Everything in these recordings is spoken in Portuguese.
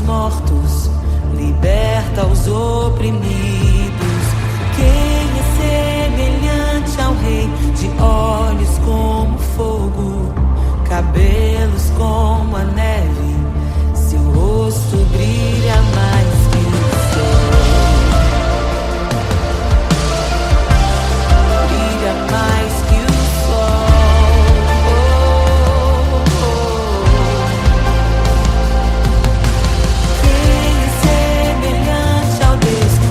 mortos, liberta os oprimidos. Quem é semelhante ao Rei, de olhos como fogo, cabelos como a neve, seu rosto brilha mais que o sol. Brilha mais que o sol. Quem é semelhante ao Deus que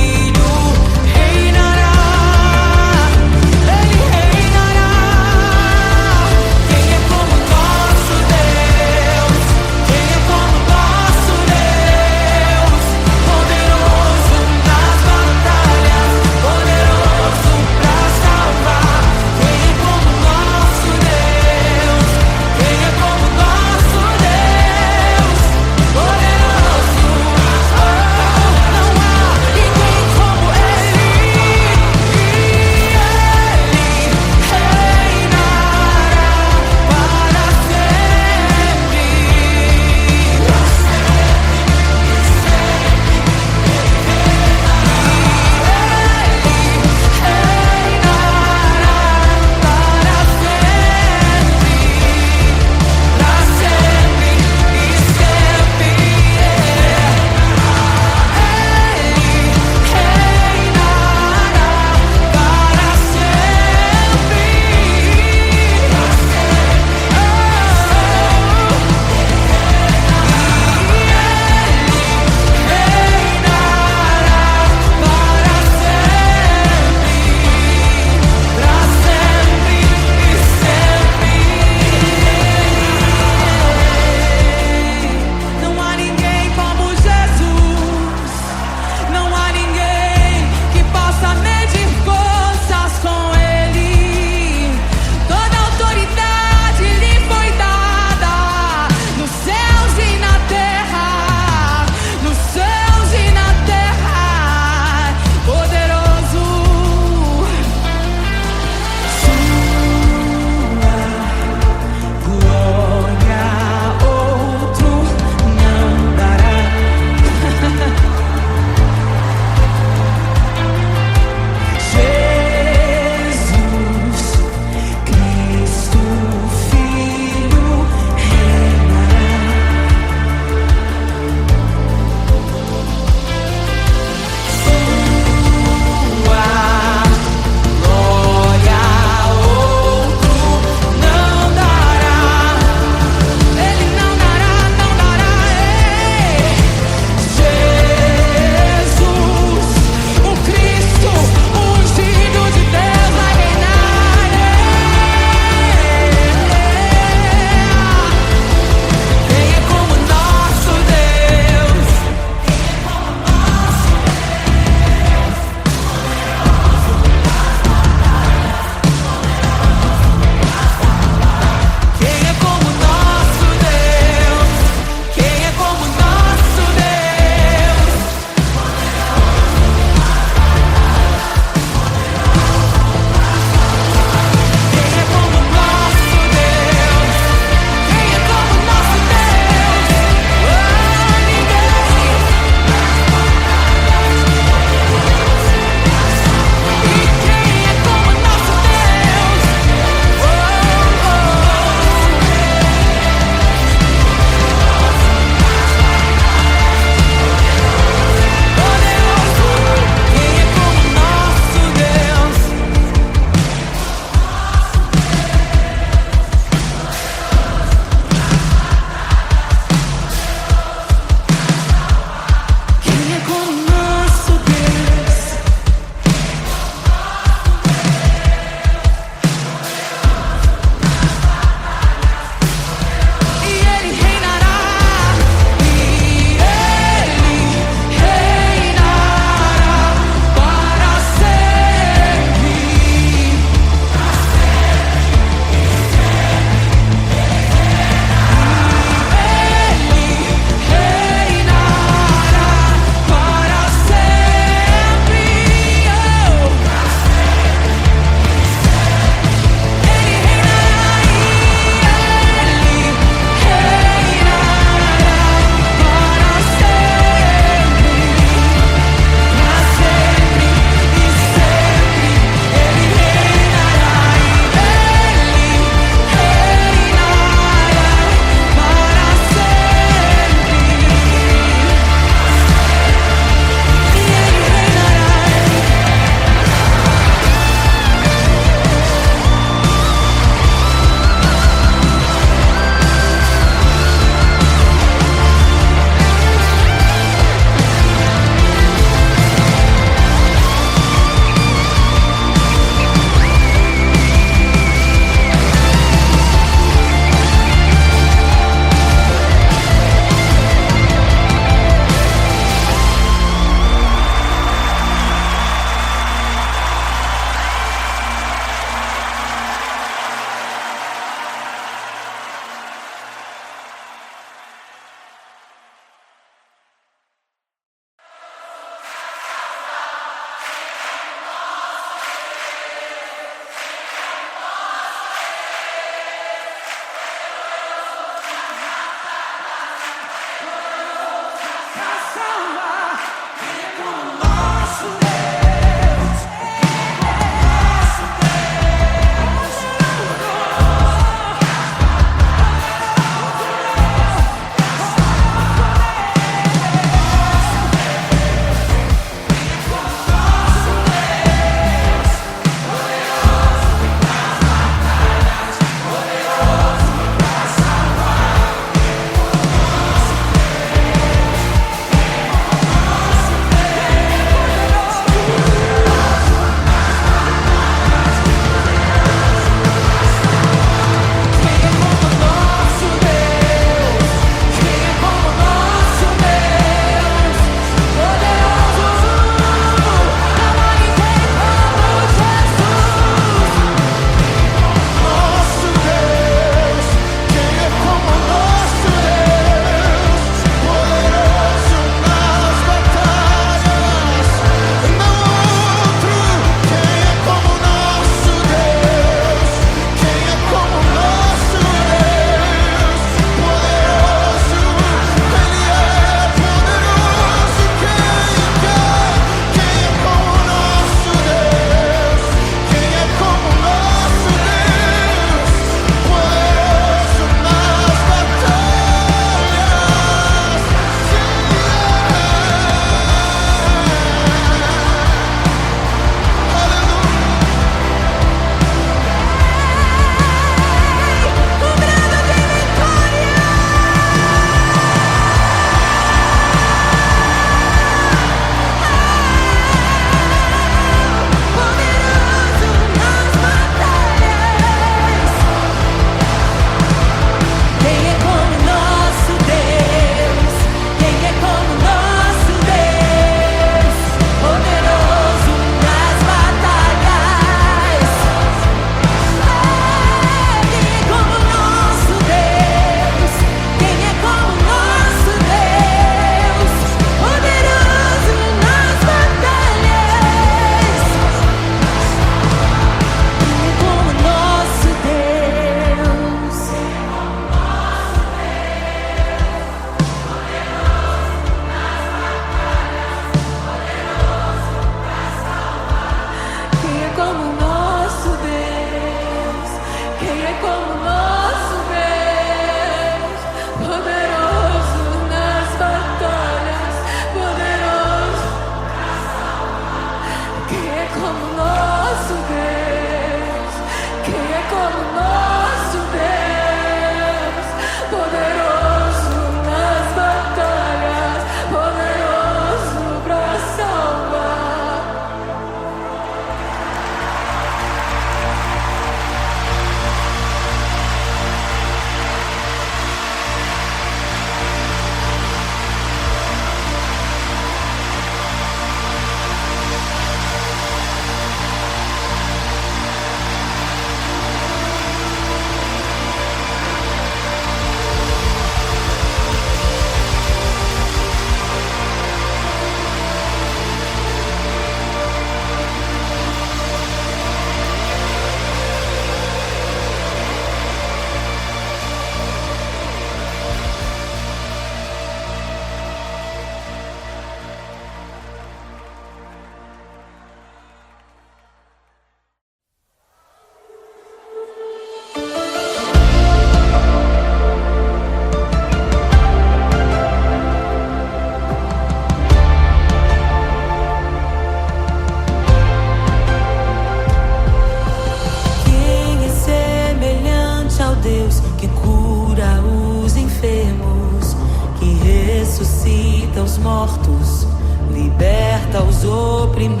ressuscita os mortos, liberta os oprimidos.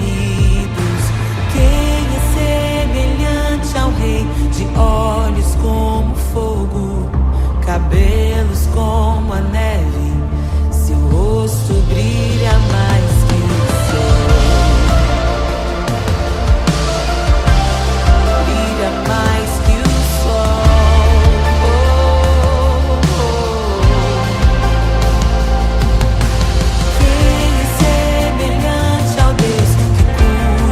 Quem é semelhante ao Rei, de olhos como fogo, cabelos como a neve, seu rosto brilha mais que o sol. Brilha mais que o sol. Quem é semelhante ao Deus que cura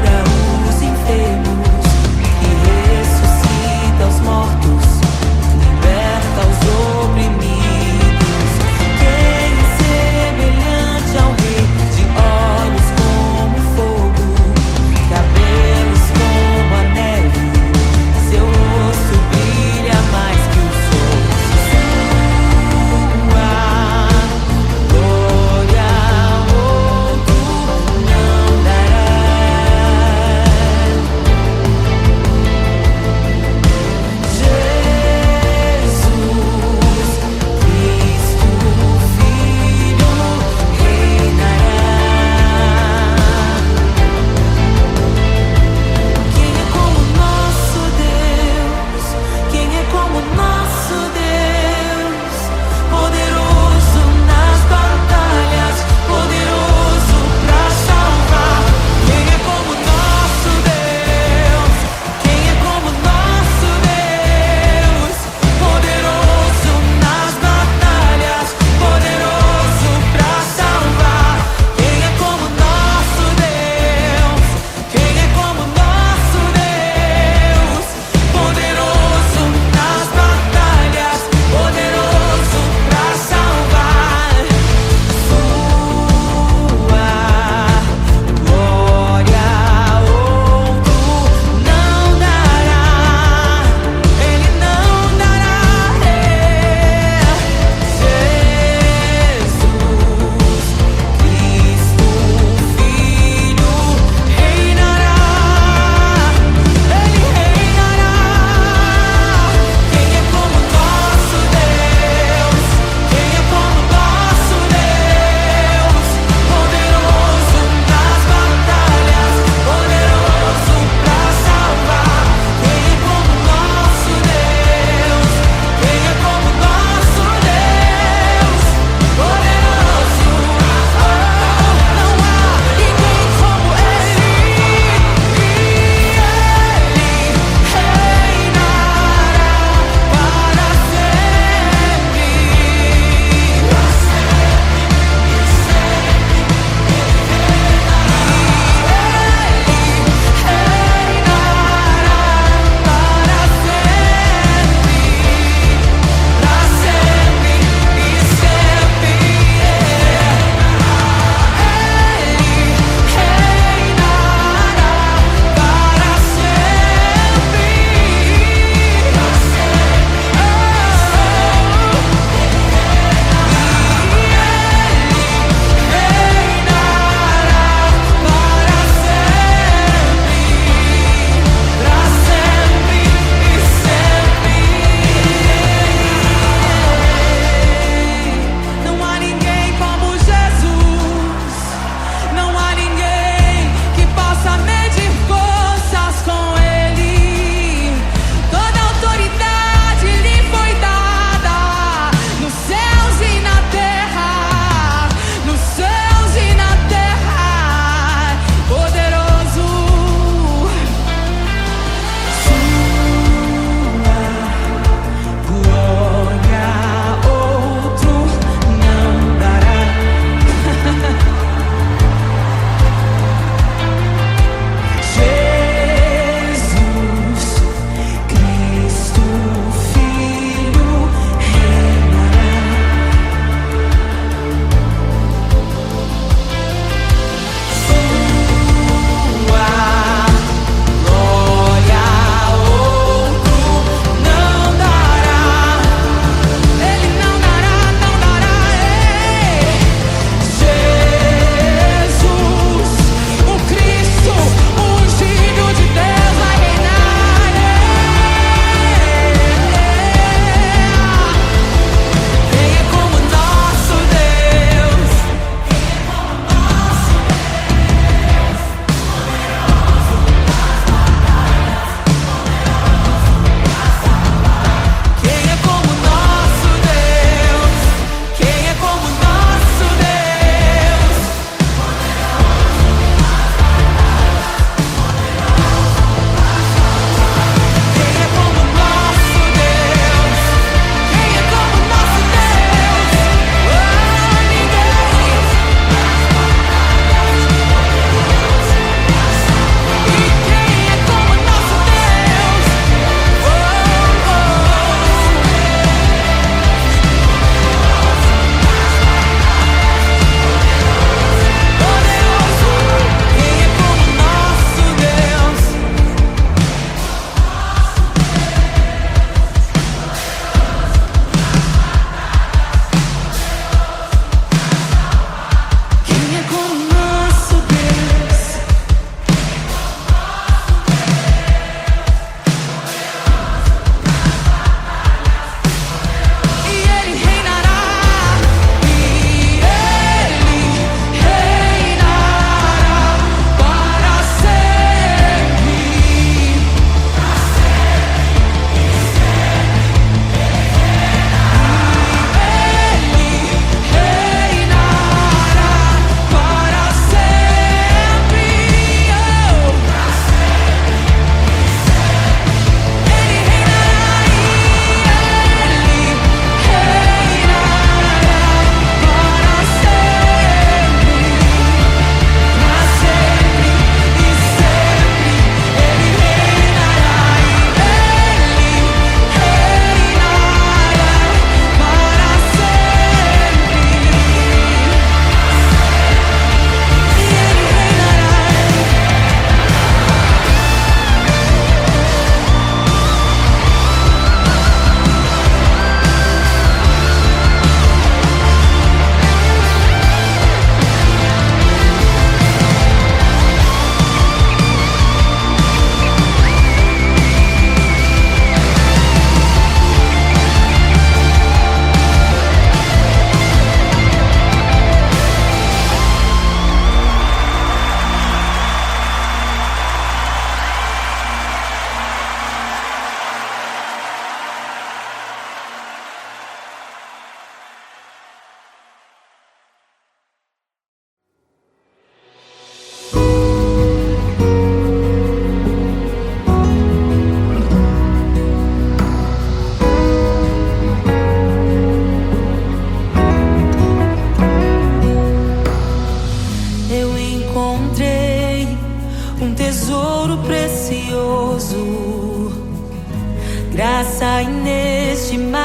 graça inestimável.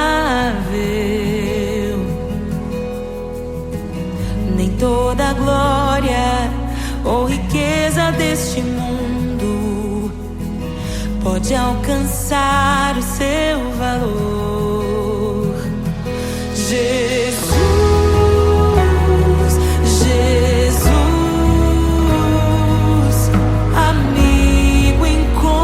Nem toda a glória ou riqueza deste mundo pode alcançar o seu valor. Jesus, Jesus, amigo incomparável.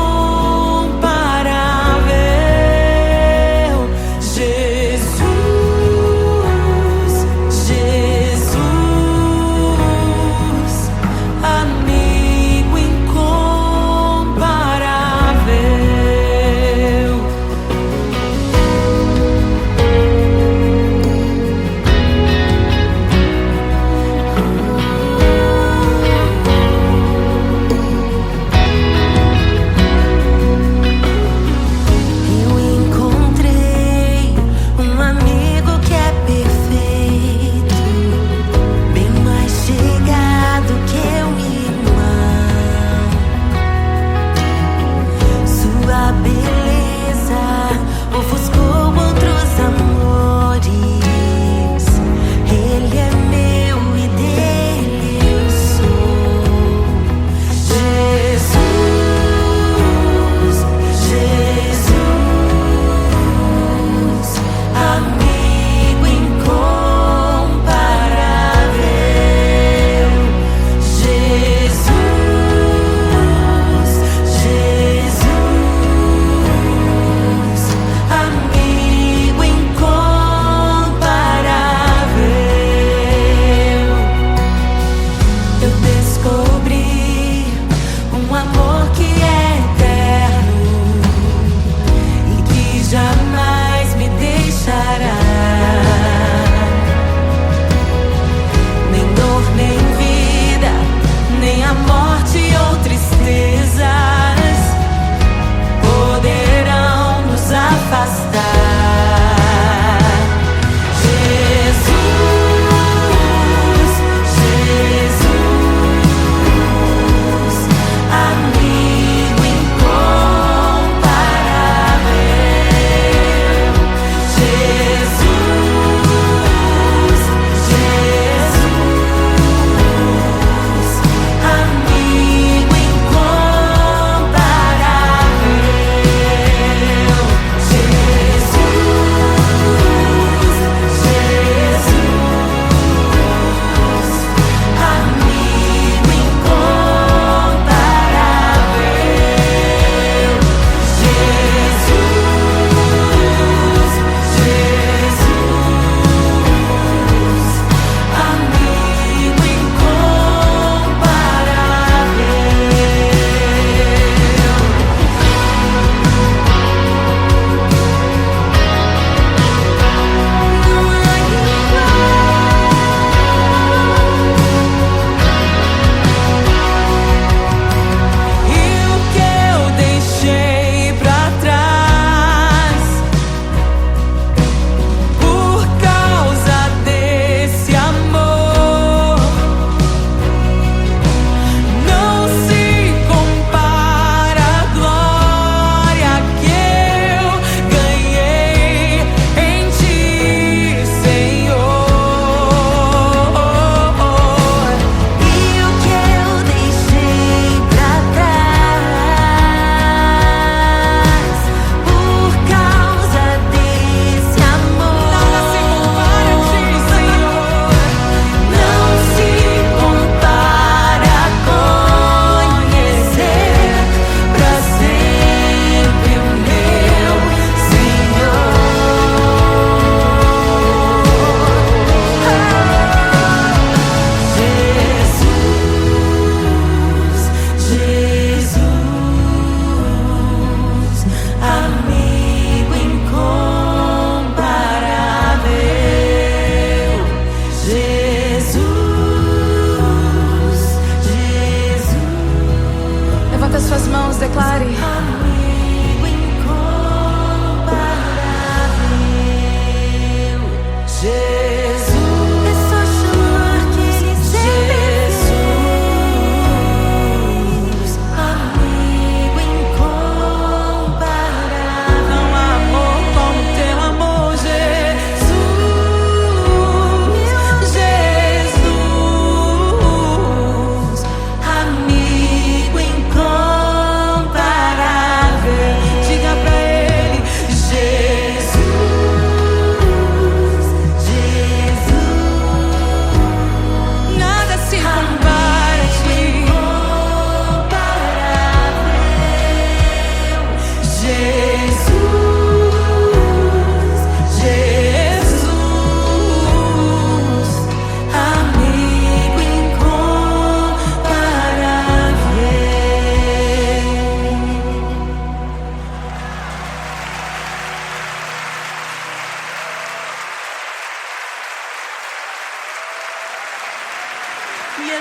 Jesus, Jesus, amigo incomparável.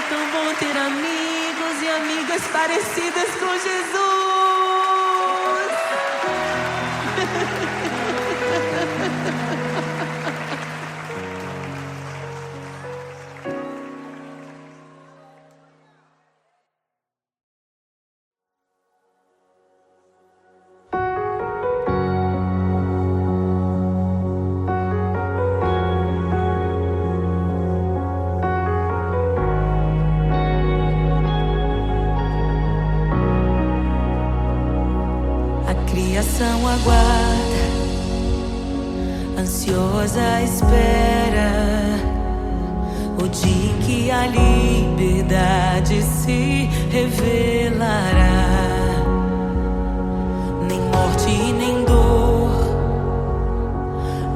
tão bom ter amigos e amigas parecidas com Jesus. Criação aguarda, ansiosa espera o dia em que a liberdade se revelará. Nem morte e nem dor,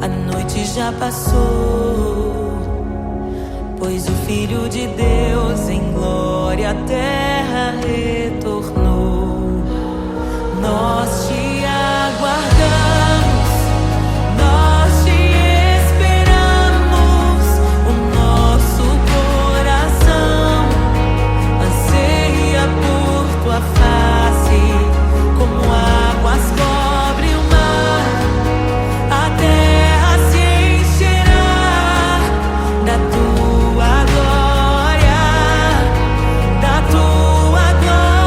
a noite já passou, pois o Filho de Deus em glória à terra retornou. Nós te aguardamos, nós te esperamos. O nosso coração anseia por tua face, como águas cobrem o mar. A terra se encherá da tua glória, da tua glória.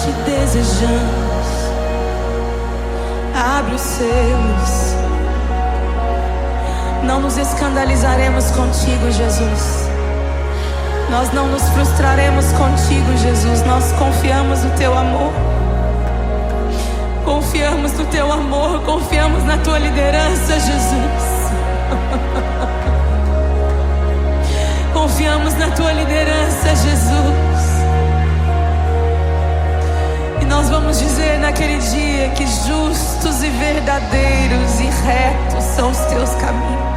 te desejamos. Abre os selos. Não nos escandalizaremos contigo, Jesus. Nós não nos frustraremos contigo, Jesus. Nós confiamos no teu amor. Confiamos no teu amor. Confiamos na tua liderança, Jesus. Confiamos na tua liderança, Jesus. E nós vamos dizer naquele dia que justos e verdadeiros e retos são os teus caminhos.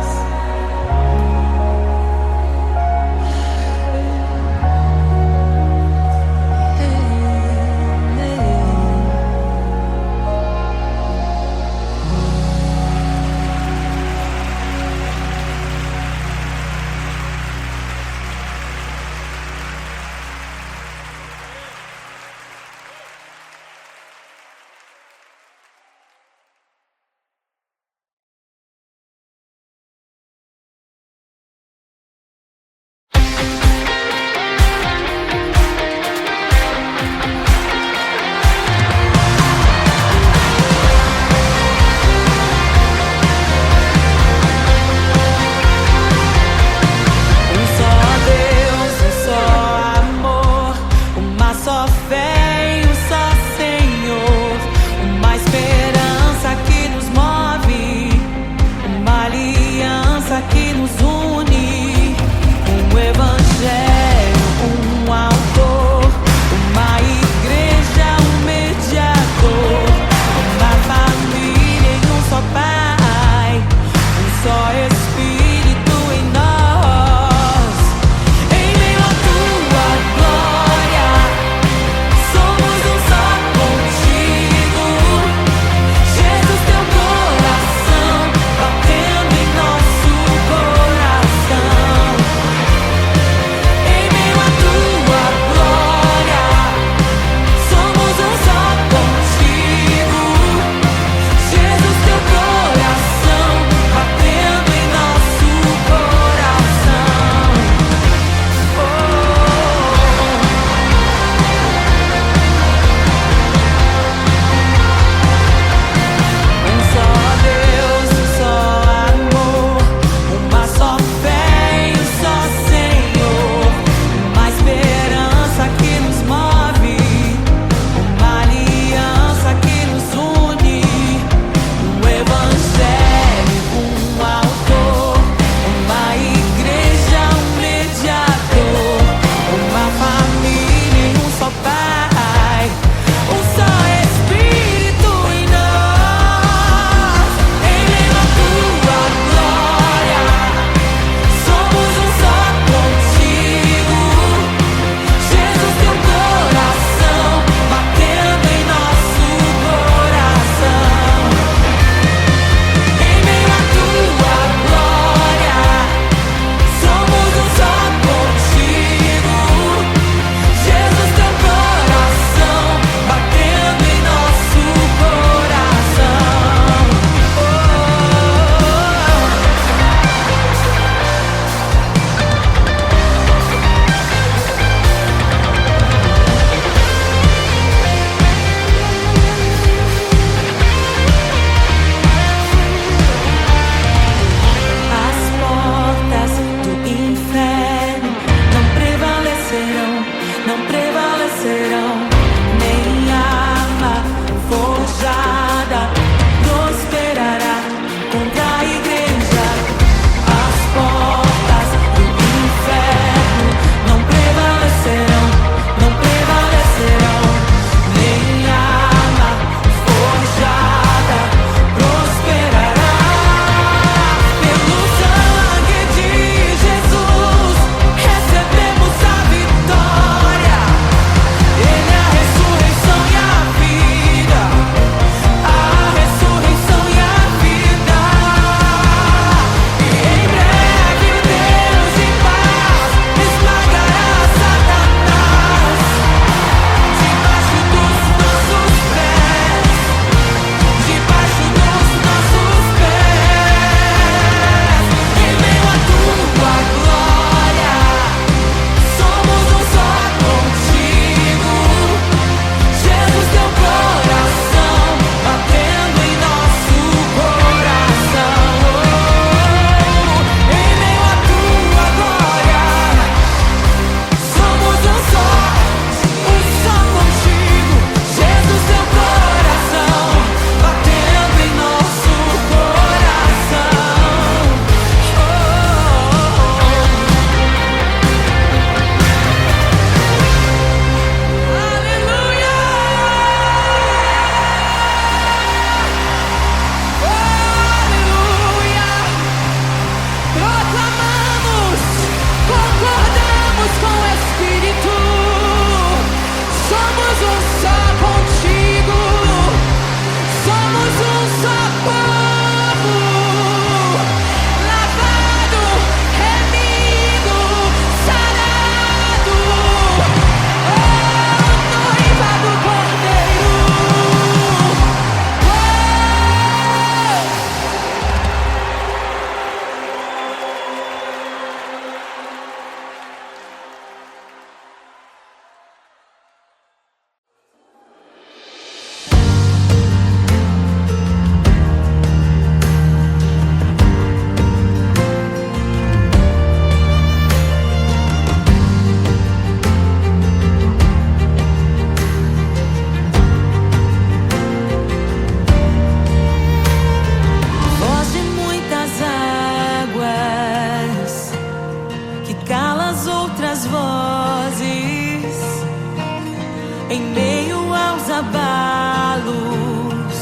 abalos.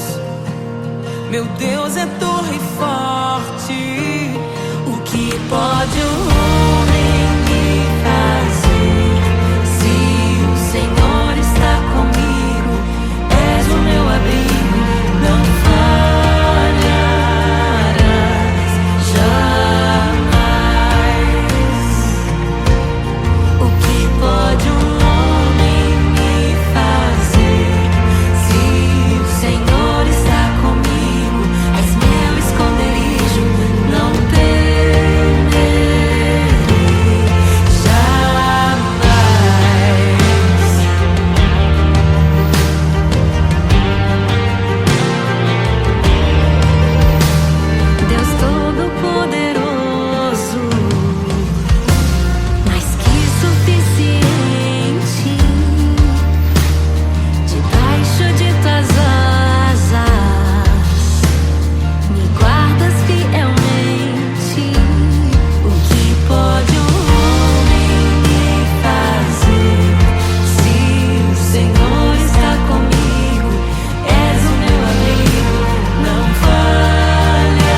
Meu Deus é torre forte. O que pode o homem me fazer? Se o Senhor está comigo, és o meu abrigo, não falharás jamais. O que pode um homem me fazer? Se o Senhor está comigo, és meu esconderijo, não temerei jamais. Deus Todo-Poderoso, mais que suficiente, debaixo de tuas asas me guardas fielmente. O que pode um homem me fazer? Se o Senhor está comigo, és o meu amigo, não falharás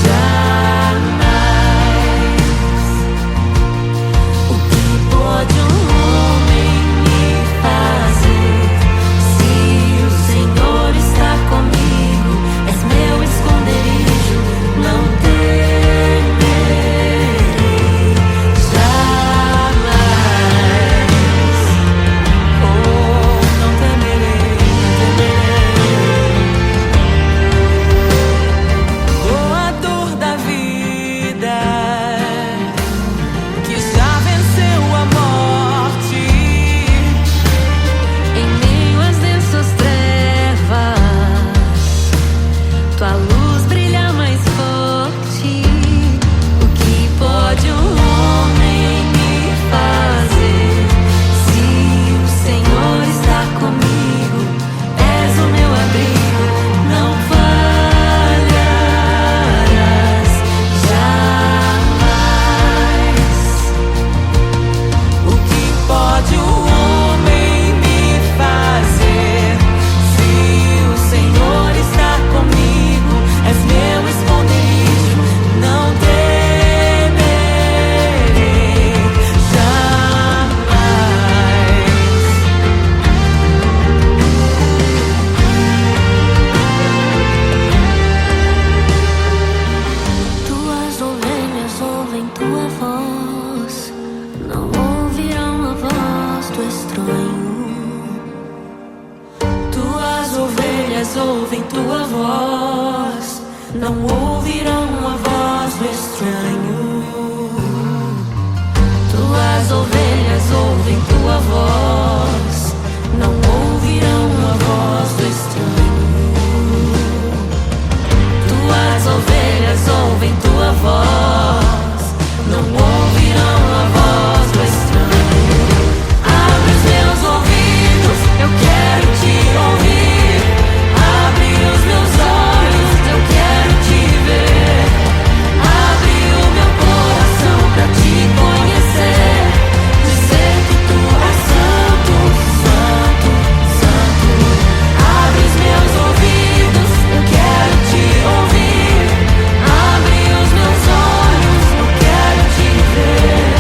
jamais. O que pode um homem me fazer? Se o Senhor está comigo, és meu esconderijo, não temerei jamais. Oh, não temerei, doador da vida, que já venceu a morte. Em meio às densas trevas, tua luz brilha mais forte. O que pode um homem me fazer? Se o Senhor está comigo, és o meu abrigo, não falharás jamais. O que pode o homem me fazer? Se o Senhor está comigo, és meu esconderijo, não temerei jamais. Tuas ovelhas ouvem tua voz, não ouvirão a voz do estranho. Tuas ovelhas ouvem tua voz, não ouvirão a voz do estranho. Tuas ovelhas ouvem tua voz, não ouvirão a voz do estranho. Tuas ovelhas ouvem tua voz, não ouvirão a voz do estranho. Abre os meus ouvidos, eu quero te ouvir. Abre os meus olhos, eu quero te ver. Abre o meu coração pra te conhecer. Dizer que tu és santo, santo, santo. Abre os meus ouvidos, eu quero te ouvir. Abre os meus olhos, eu quero te ver.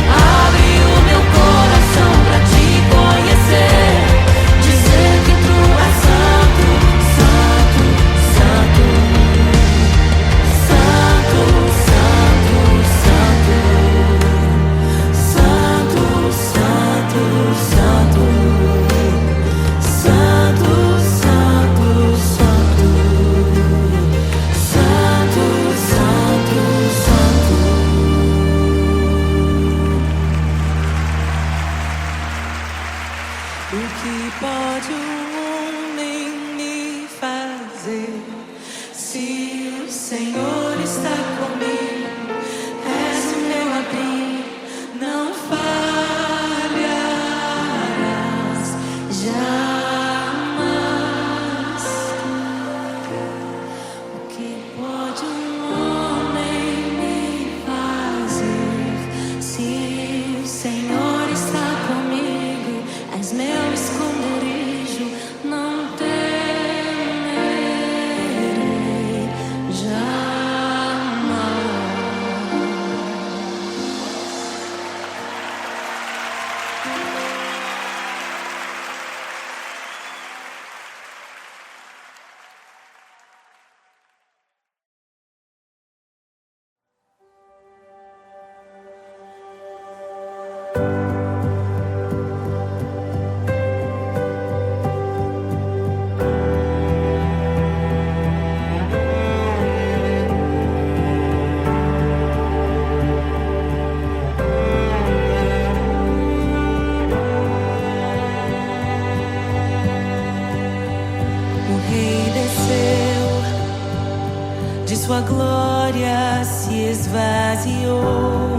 Abre o meu coração pra te conhecer. Dizer que tu és santo, santo, santo. Santo, santo, santo. Santo, santo, santo. Santo, santo, santo. Santo, santo, santo. O que pode um homem me fazer? Se o Senhor está comigo, és o meu abrigo, não falharás jamais. O que pode um homem me fazer? Se o Senhor está comigo, és meu escudo. sua glória se esvaziou,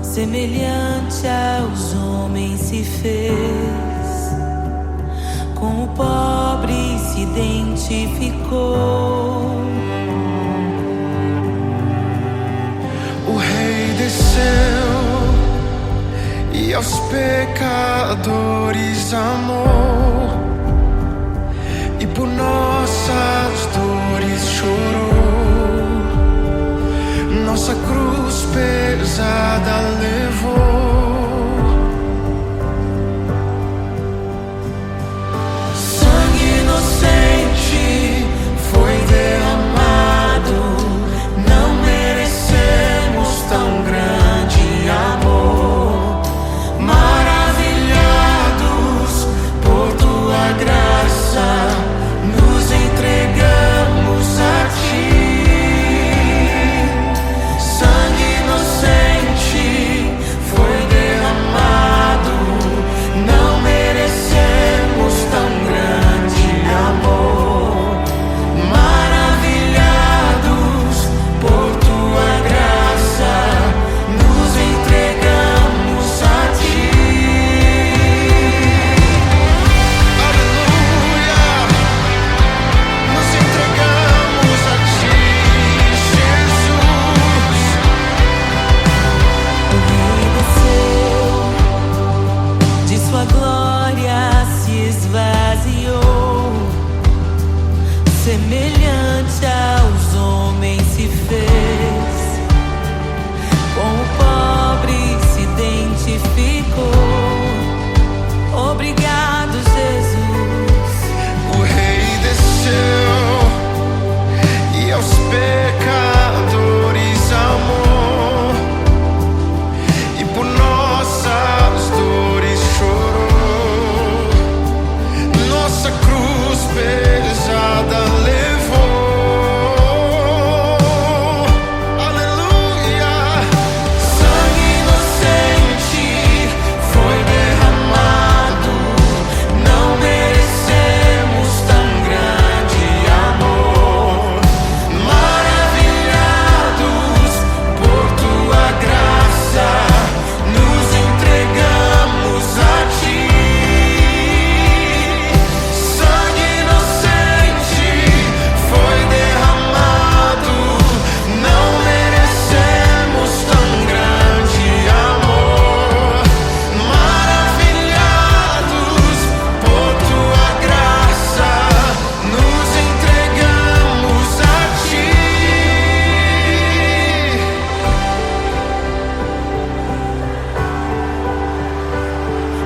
semelhante aos homens se fez, com o pobre se identificou. O Rei desceu e aos pecadores amou, e por nossas dores chorou, nossa cruz pesada levou. Sangue inocente foi derramado, não merecemos tão grande amor. Maravilhados por tua graça, nos entregamos a ti. Sangue inocente foi derramado, não merecemos tão grande amor. Maravilhados por tua graça, nos entregamos a ti. Aleluia! Nos entregamos a ti, Jesus. O Rei desceu, de sua glória se esvaziou, semelhante aos homens se fez, com o pobre se identificou. Obrigado, Jesus. O Rei desceu e aos pecadores amou, e por nossas dores chorou, nossa cruz pesada levou. Aleluia! Sangue inocente foi derramado, não merecemos tão grande amor. Maravilhados por tua graça, nos entregamos a ti. Sangue inocente foi derramado, não merecemos tão grande amor. Maravilhados por tua graça, nos entregamos a ti.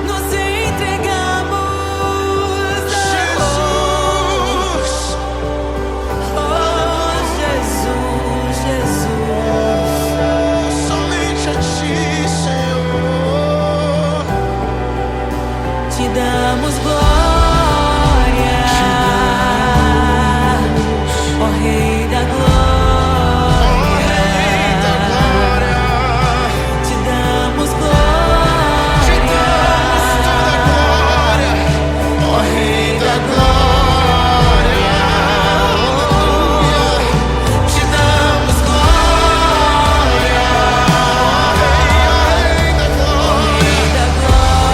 Nos entregamos, Jesus, oh Jesus, Jesus. somente a ti, Senhor. Te damos glória, ó Rei da glória. Rei da glória, Te damos te glória, damos toda a glória, ó Rei da glória. Aleluia, te damos glória, Rei da glória. Rei da glória.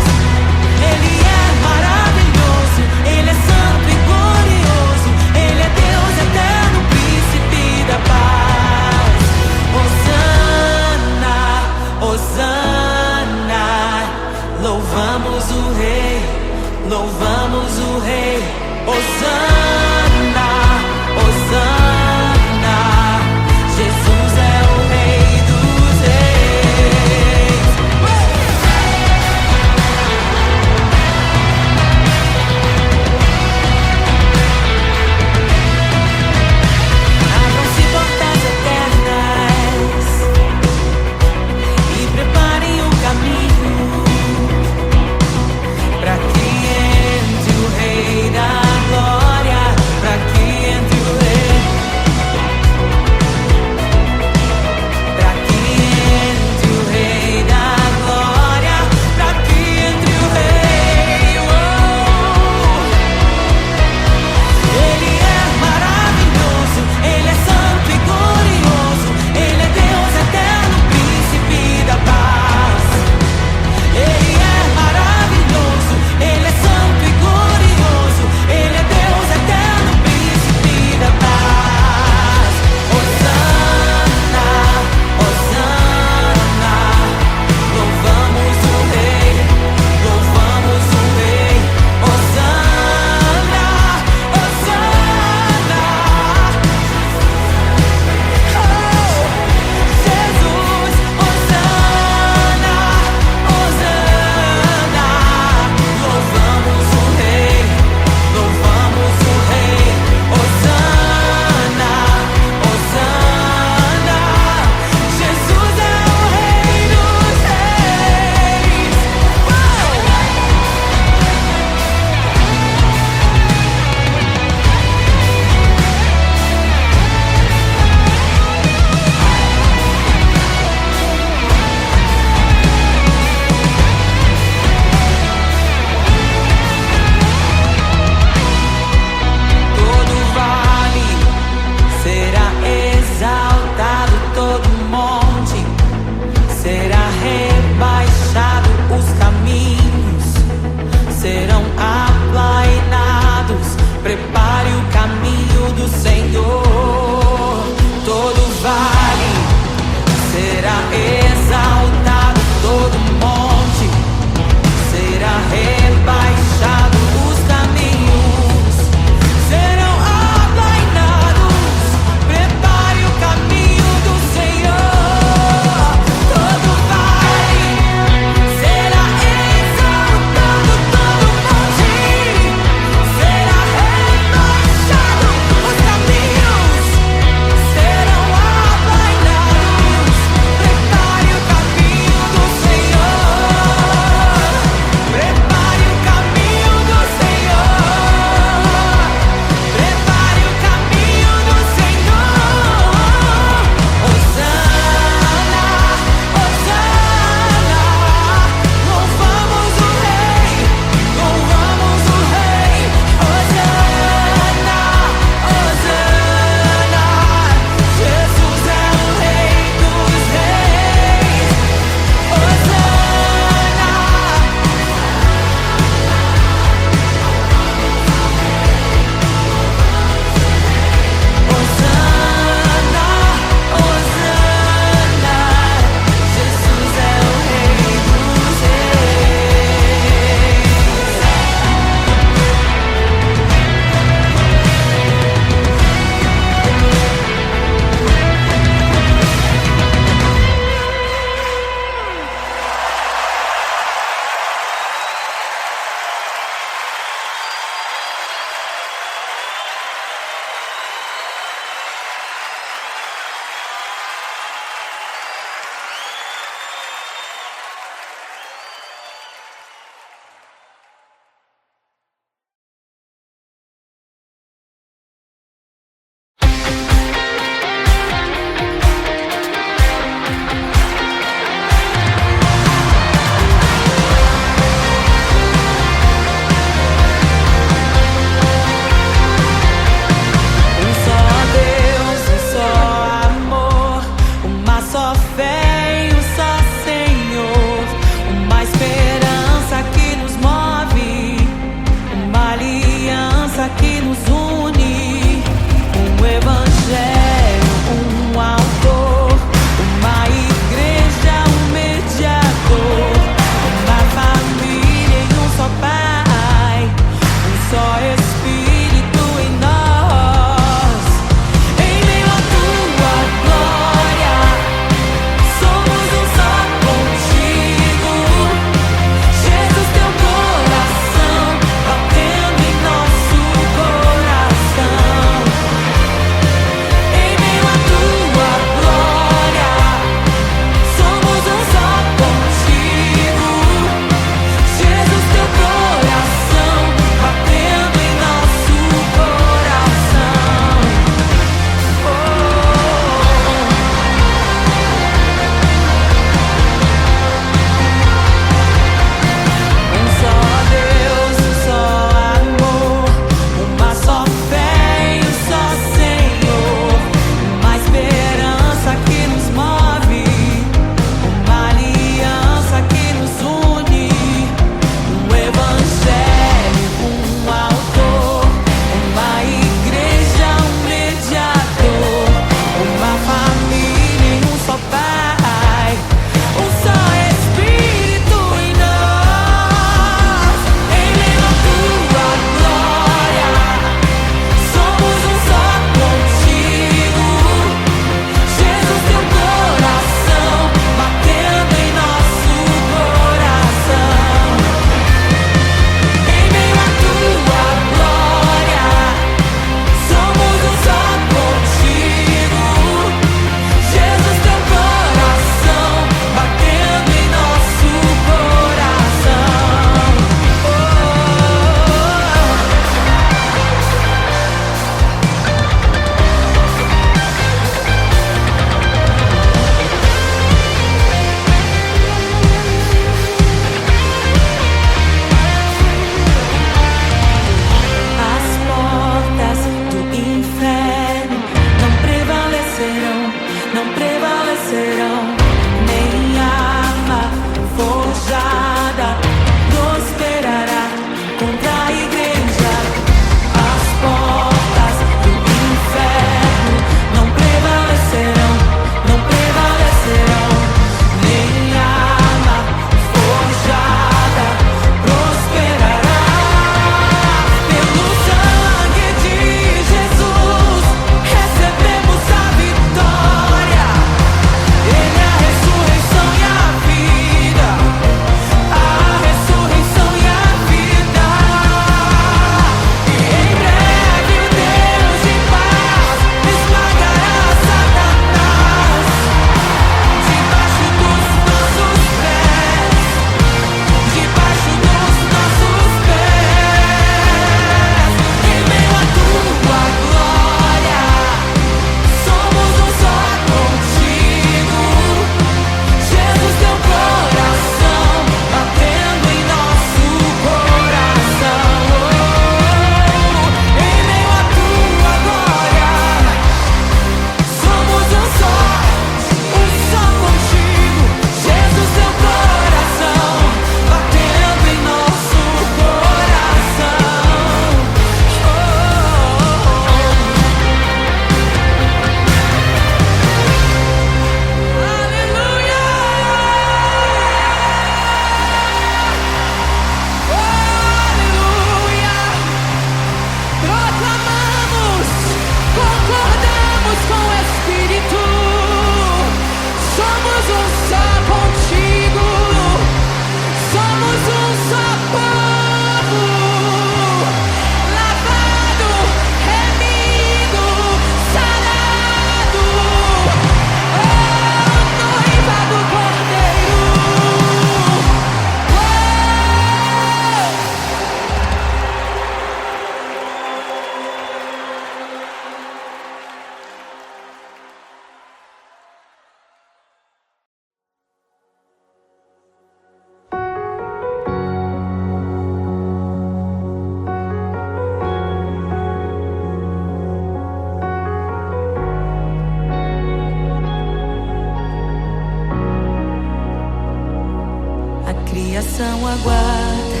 criação aguarda,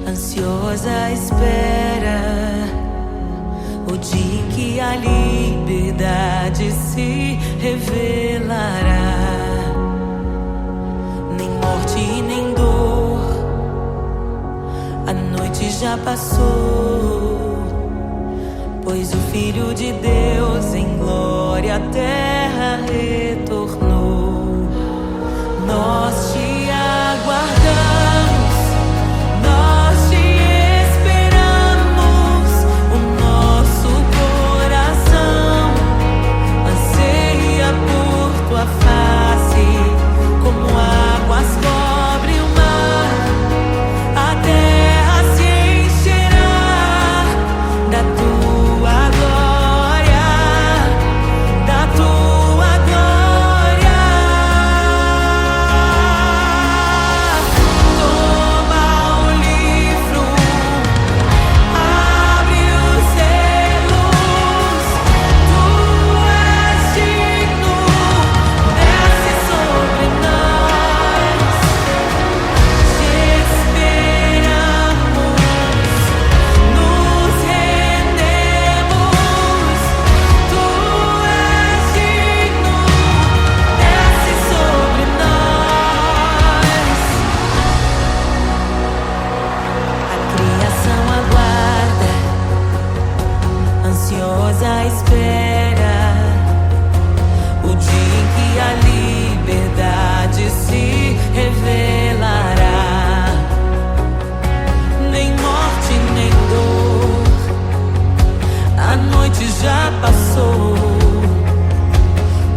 ansiosa espera o dia em que a liberdade se revelará. Nem morte nem dor, a noite já passou, pois o Filho de Deus em glória à terra retornou. Nós te aguardamos, nós te esperamos. O nosso coração anseia por tua face, como águas cobre o mar. A terra se encherá da tua glória, da tua glória. Toma o livro, abre os selos. Tu és digno, desce sobre nós. Te esperamos, nos rendemos. Tu és digno, desce sobre nós. A criação aguarda, ansiosa espera o dia em que a liberdade se revelará. Nem morte nem dor, a noite já passou,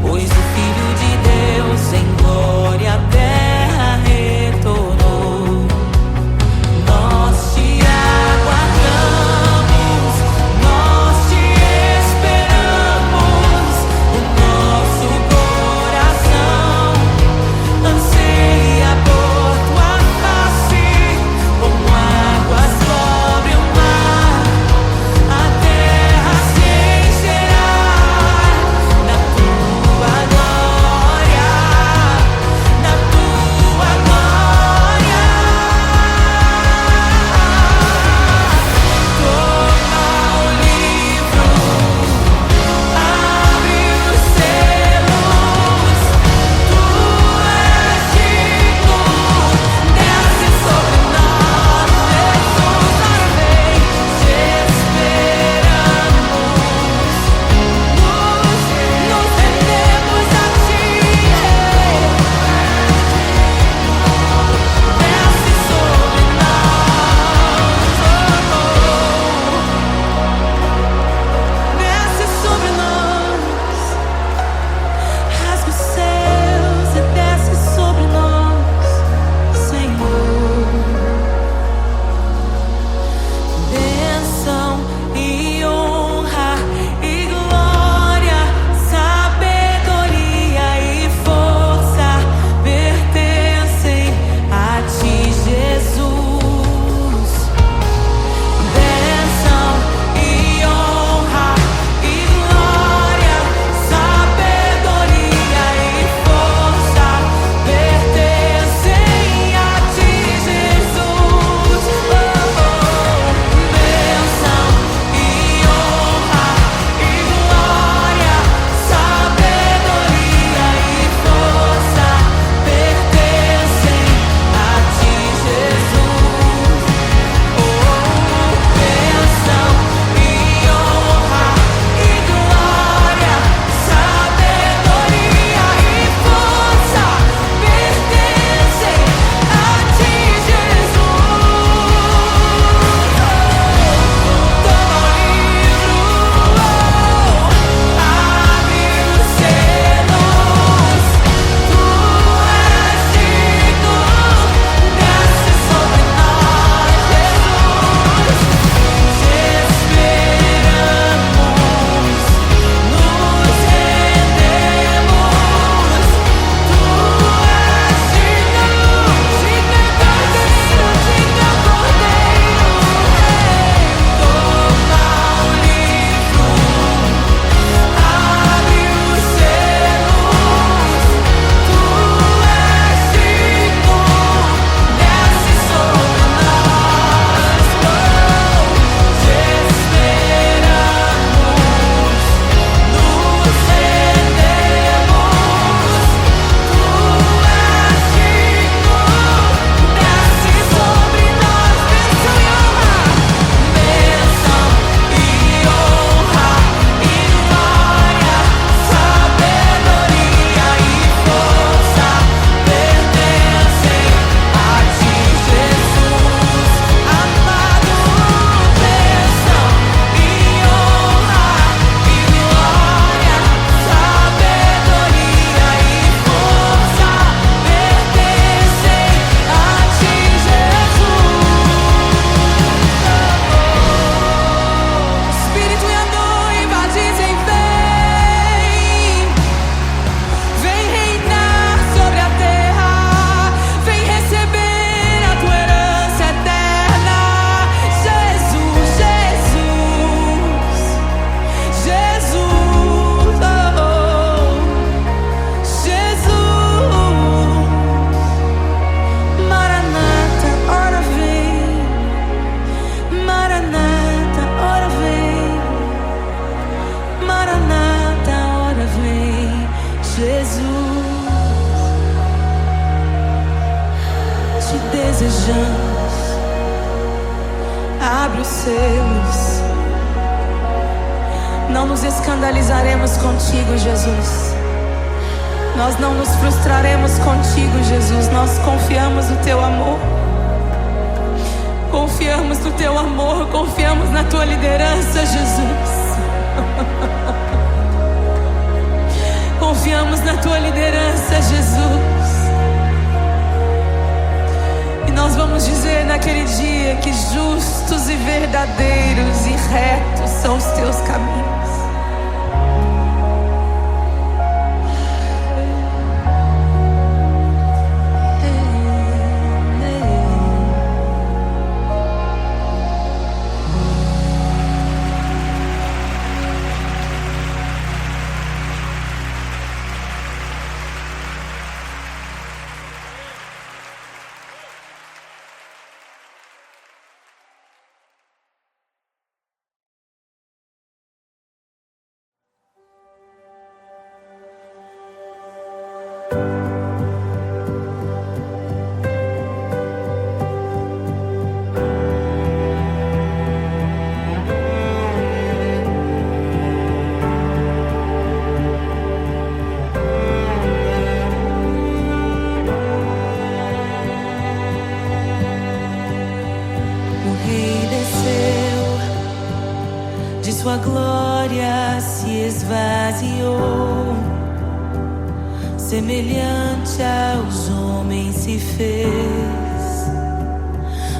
pois o Filho de Deus em glória à terra retornou. Nós te aguardamos, nós te esperamos. O nosso coração anseia por tua face, como águas cobre o mar. A terra se encherá Jesus, te desejamos. Abre os seus. Não nos escandalizaremos contigo, Jesus. Nós não nos frustraremos contigo, Jesus. Nós confiamos no teu amor. Confiamos no teu amor. Confiamos na tua liderança, Jesus. Confiamos na tua liderança, Jesus. E nós vamos dizer naquele dia que justos e verdadeiros e retos são os teus caminhos. Sua glória se esvaziou, semelhante aos homens se fez,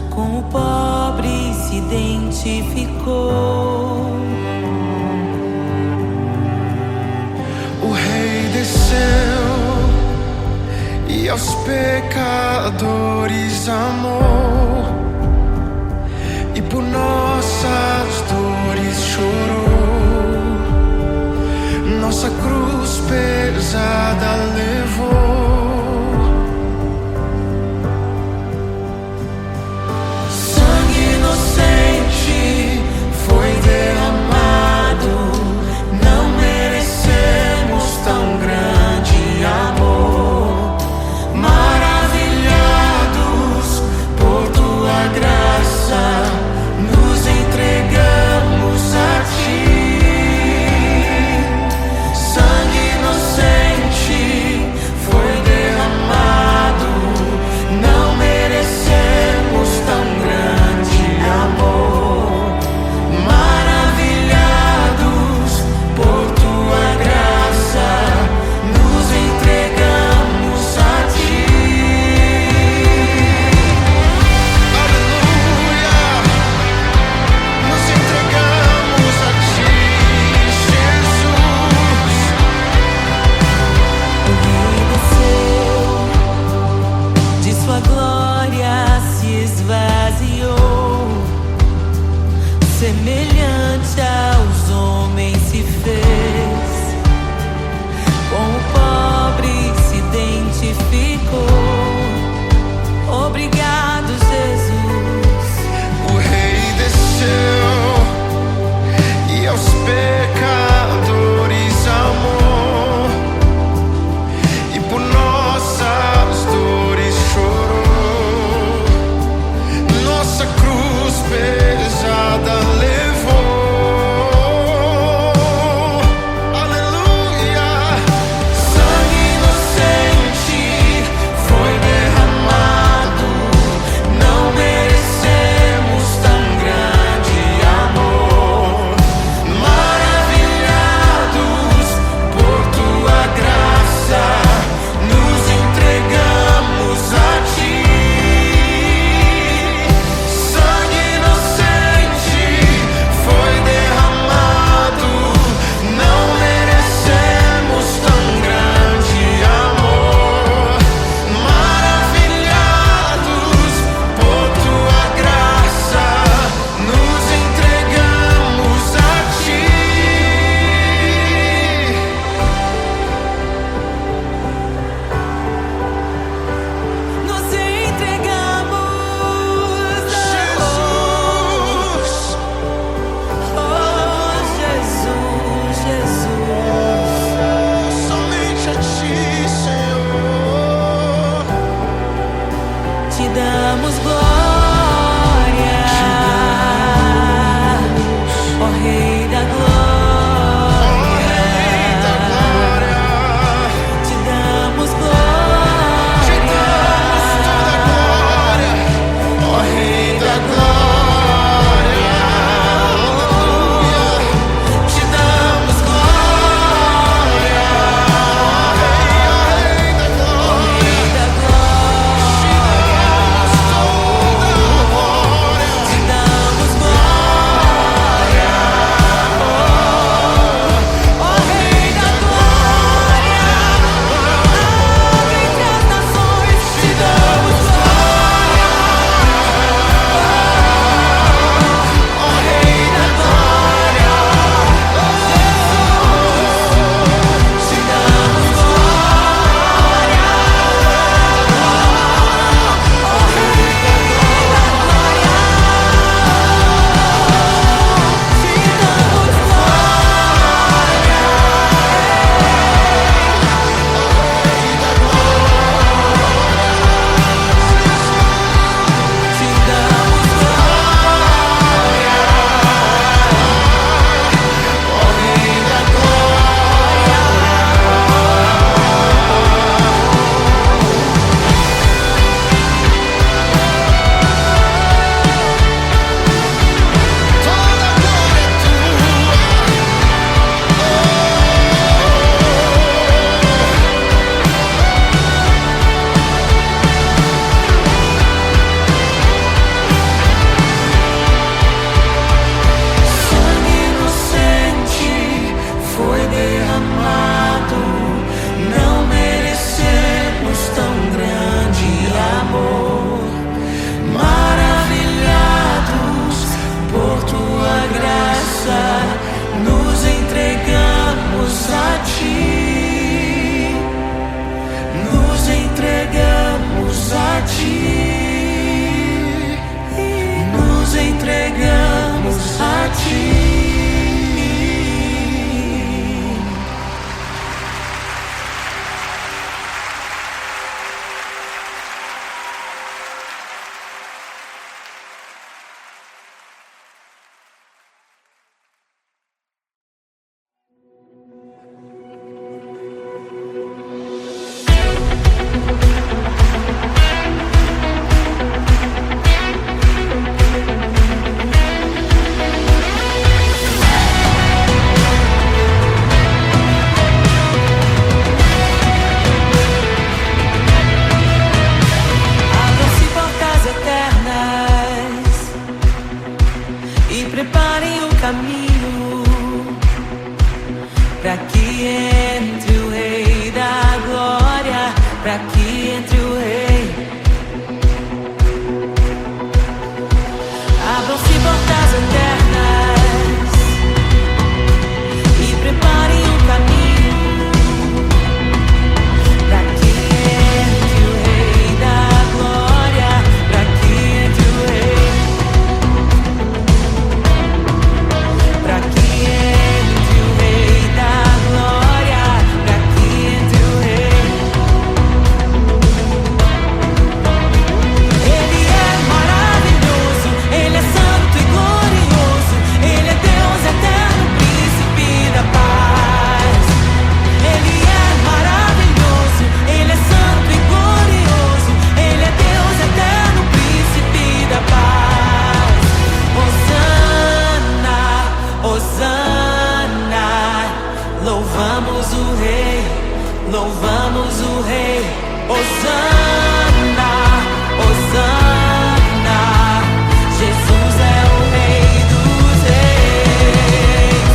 com o pobre se identificou. O Rei desceu e aos pecadores amou, e por nossas dores chorou, nossa cruz pesada levou. Sangue inocente foi derramado, não merecemos tão grande amor. Maravilhados por tua graça, nos entregamos a ti. Sangue inocente foi Louvamos o Rei, louvamos o Rei. Hosana, Hosana. Jesus é o Rei dos Reis.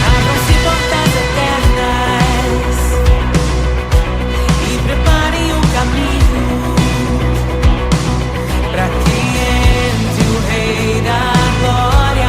Abram-se portas eternas e preparem o caminho para que entre o Rei da Glória.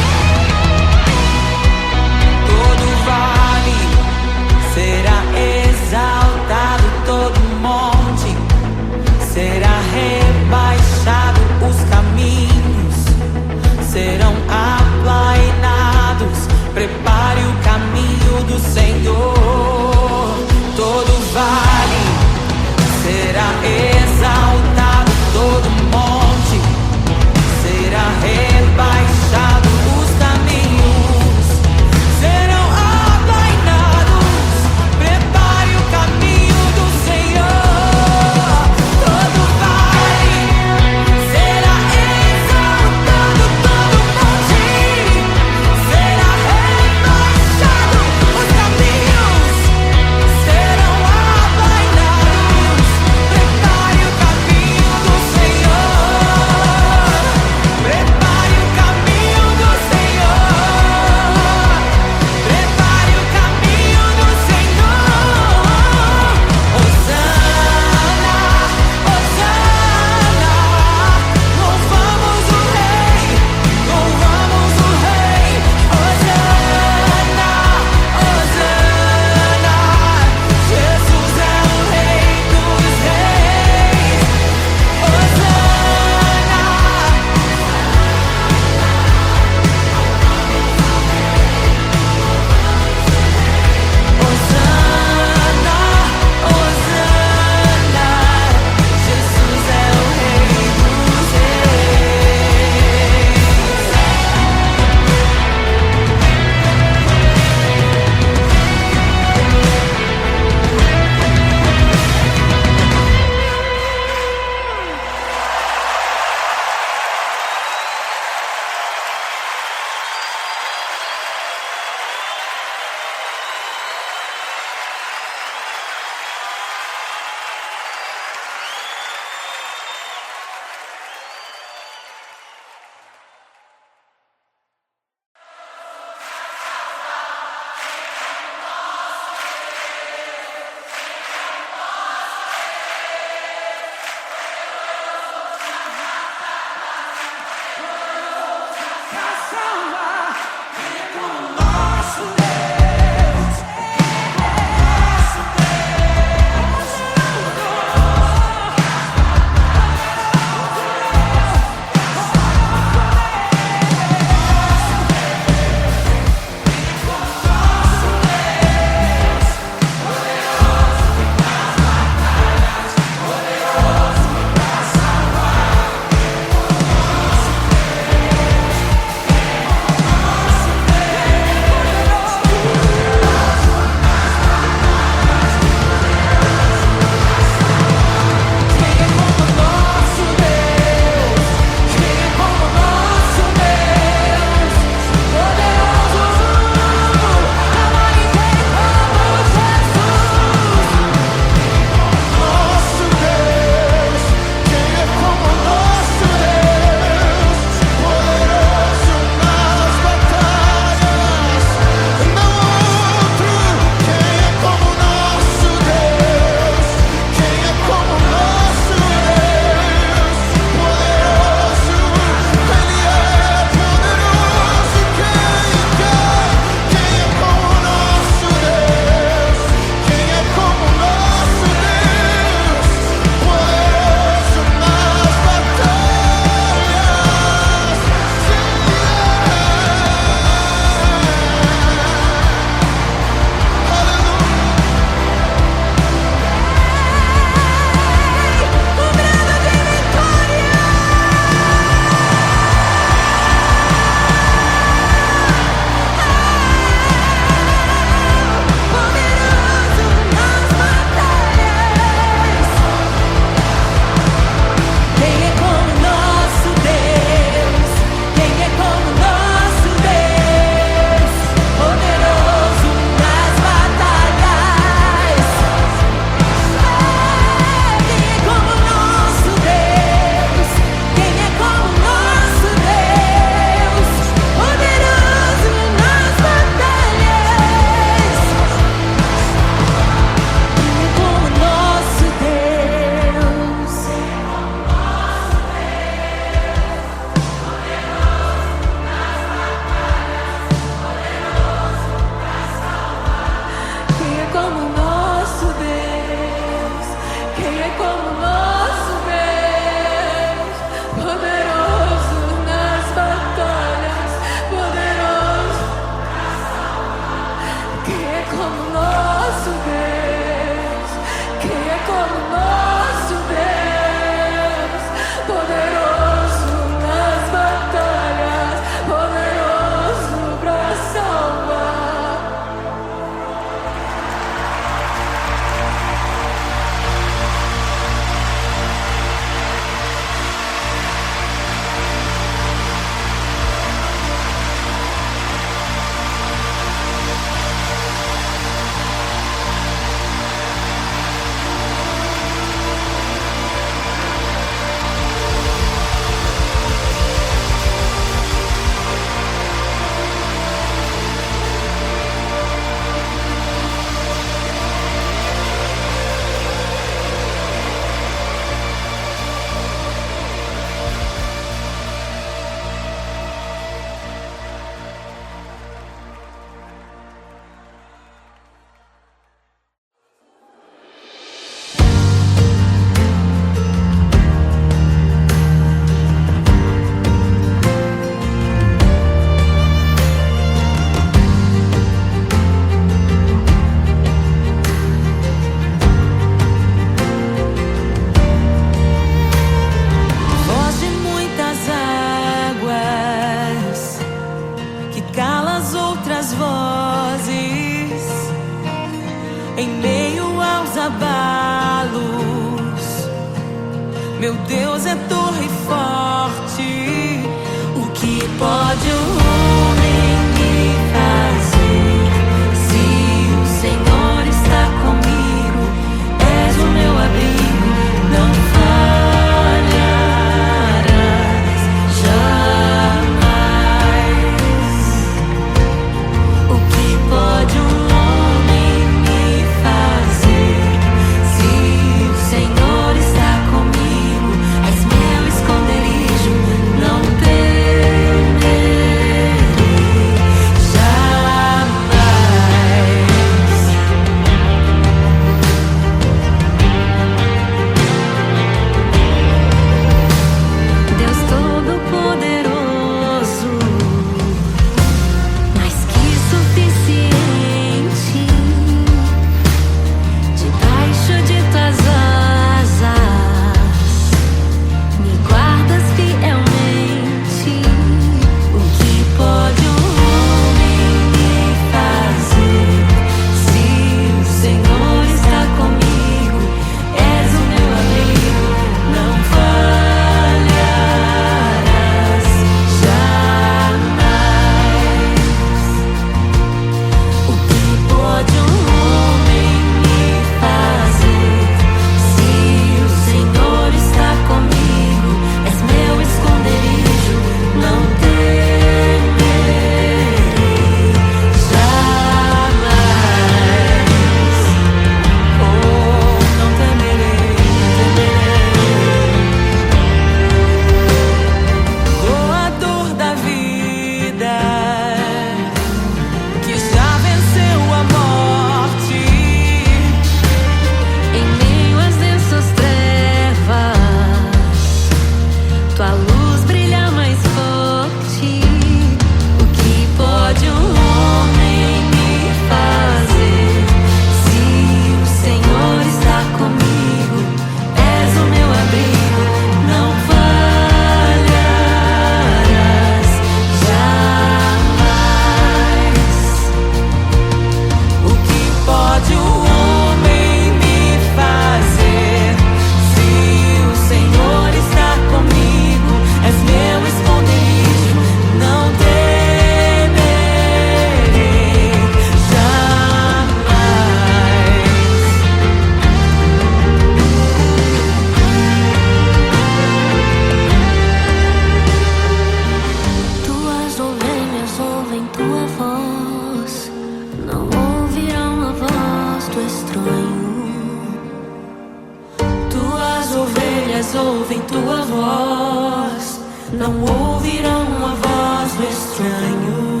não ouvirão a voz do estranho.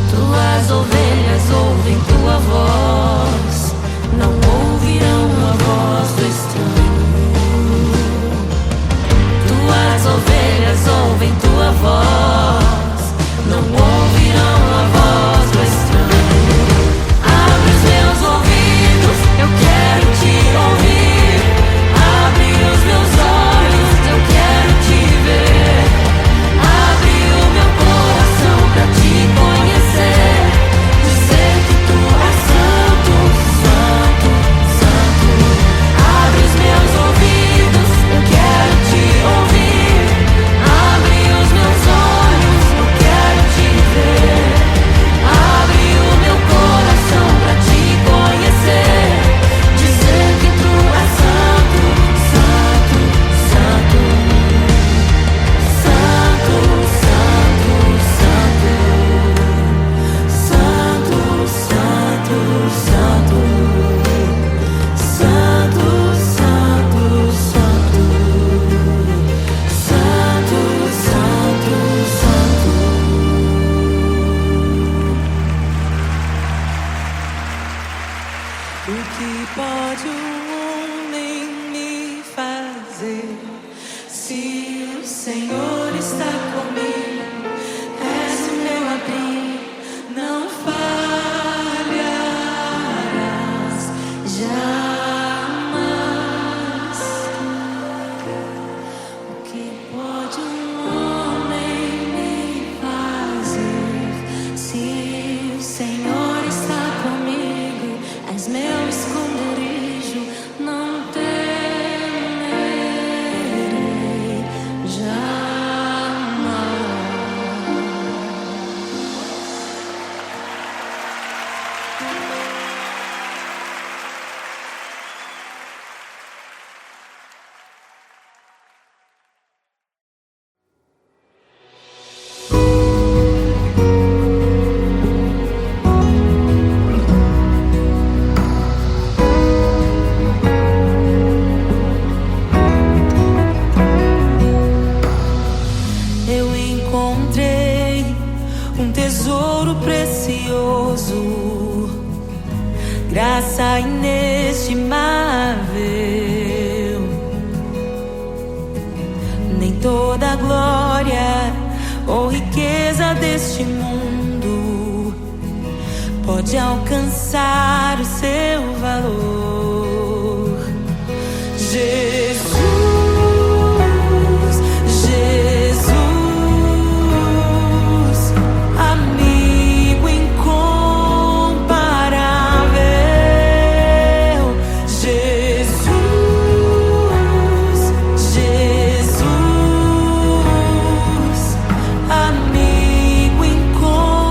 Tuas ovelhas ouvem tua voz, não ouvirão a voz do estranho. Tuas ovelhas ouvem tua voz, não ouvirão a voz do estranho. Abre os meus ouvidos, eu quero te ouvir. Abre os meus olhos, eu quero te ver. Abre o meu coração pra te conhecer. Dizer que tu és santo, santo, santo. Abre os meus ouvidos, eu quero te ouvir. Abre os meus olhos, eu quero te ver. Abre o meu coração pra te conhecer. Dizer que tu és santo, santo, santo. Santo, santo, santo. Santo, santo, santo. Santo, santo, santo. Santo, santo, santo. O que pode um homem me fazer se o Senhor está comigo? És o meu abrigo, não falharás jamais. O que pode um homem me fazer se o Senhor está comigo? És meu esconderijo, não temerei jamais. Eu encontrei um tesouro precioso, graça inestimável. Nem toda a glória ou riqueza deste mundo pode alcançar o seu valor. Jesus, Jesus, amigo incomparável. Jesus, Jesus, amigo incomparável.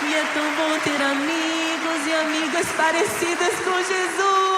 E é tão bom ter amigos e amigas parecidas com Jesus.